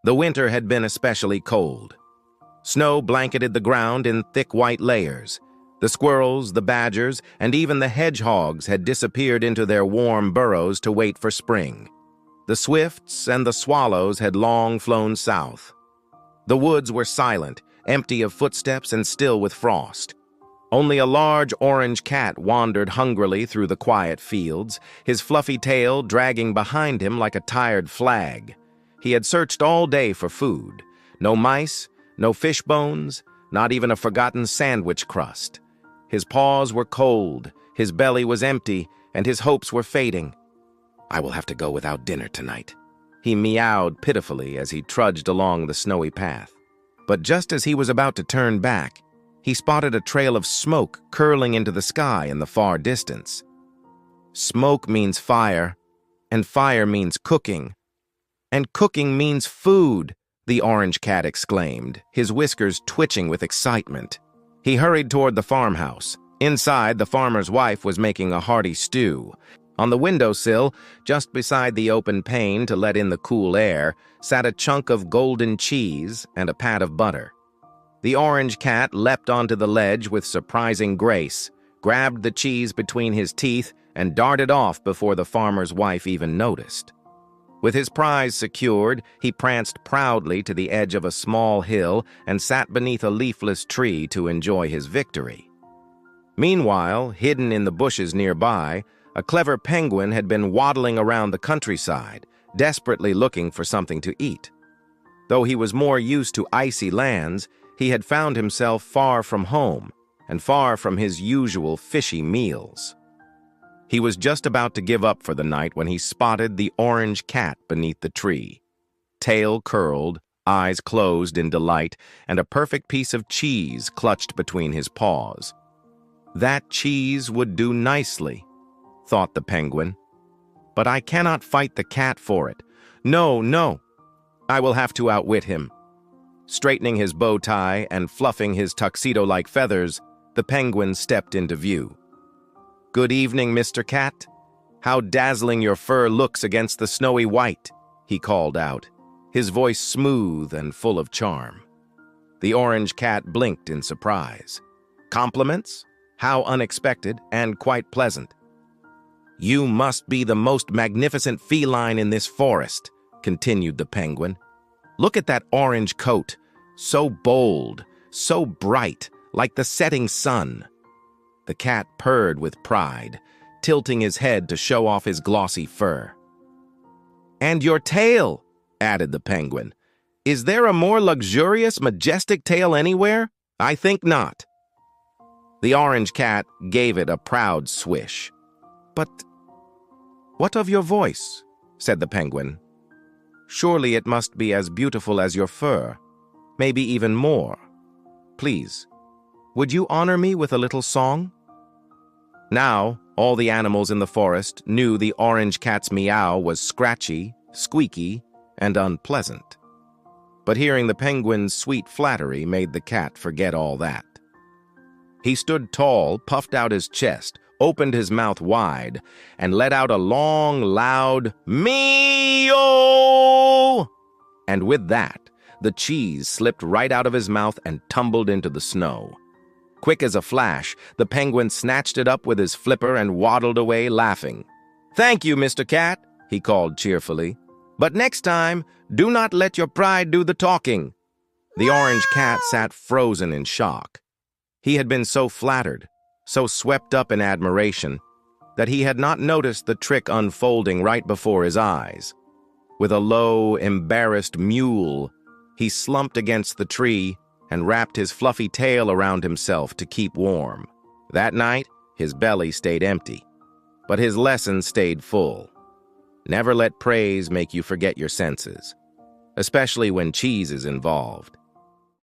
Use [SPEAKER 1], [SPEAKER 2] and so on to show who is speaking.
[SPEAKER 1] The winter had been especially cold. Snow blanketed the ground in thick white layers. The squirrels, the badgers, and even the hedgehogs had disappeared into their warm burrows to wait for spring. The swifts and the swallows had long flown south. The woods were silent, empty of footsteps and still with frost. Only a large orange cat wandered hungrily through the quiet fields, his fluffy tail dragging behind him like a tired flag. He had searched all day for food. No mice, no fish bones, not even a forgotten sandwich crust. His paws were cold, his belly was empty, and his hopes were fading. "I will have to go without dinner tonight," he meowed pitifully as he trudged along the snowy path. But just as he was about to turn back, he spotted a trail of smoke curling into the sky in the far distance. Smoke means fire, and fire means cooking. And cooking means food, the orange cat exclaimed, his whiskers twitching with excitement. He hurried toward the farmhouse. Inside, the farmer's wife was making a hearty stew. On the windowsill, just beside the open pane to let in the cool air, sat a chunk of golden cheese and a pat of butter. The orange cat leapt onto the ledge with surprising grace, grabbed the cheese between his teeth, and darted off before the farmer's wife even noticed. With his prize secured, he pranced proudly to the edge of a small hill and sat beneath a leafless tree to enjoy his victory. Meanwhile, hidden in the bushes nearby, a clever penguin had been waddling around the countryside, desperately looking for something to eat. Though he was more used to icy lands, he had found himself far from home and far from his usual fishy meals. He was just about to give up for the night when he spotted the orange cat beneath the tree. Tail curled, eyes closed in delight, and a perfect piece of cheese clutched between his paws. That cheese would do nicely, thought the penguin. But I cannot fight the cat for it. No, no. I will have to outwit him. Straightening his bow tie and fluffing his tuxedo-like feathers, the penguin stepped into view. "Good evening, Mr. Cat. How dazzling your fur looks against the snowy white," he called out, his voice smooth and full of charm. The orange cat blinked in surprise. "Compliments? How unexpected and quite pleasant." "You must be the most magnificent feline in this forest," continued the penguin. "Look at that orange coat, so bold, so bright, like the setting sun." The cat purred with pride, tilting his head to show off his glossy fur. "And your tail," added the penguin. "Is there a more luxurious, majestic tail anywhere? I think not." The orange cat gave it a proud swish. "But what of your voice?" said the penguin. "Surely it must be as beautiful as your fur, maybe even more. Please, would you honor me with a little song?" Now, all the animals in the forest knew the orange cat's meow was scratchy, squeaky, and unpleasant. But hearing the penguin's sweet flattery made the cat forget all that. He stood tall, puffed out his chest, opened his mouth wide, and let out a long, loud meow. And with that, the cheese slipped right out of his mouth and tumbled into the snow. Quick as a flash, the penguin snatched it up with his flipper and waddled away laughing. "Thank you, Mr. Cat," he called cheerfully. "But next time, do not let your pride do the talking." The orange cat sat frozen in shock. He had been so flattered, so swept up in admiration, that he had not noticed the trick unfolding right before his eyes. With a low, embarrassed mewl, he slumped against the tree and wrapped his fluffy tail around himself to keep warm. That night, his belly stayed empty, but his lesson stayed full. Never let praise make you forget your senses, especially when cheese is involved.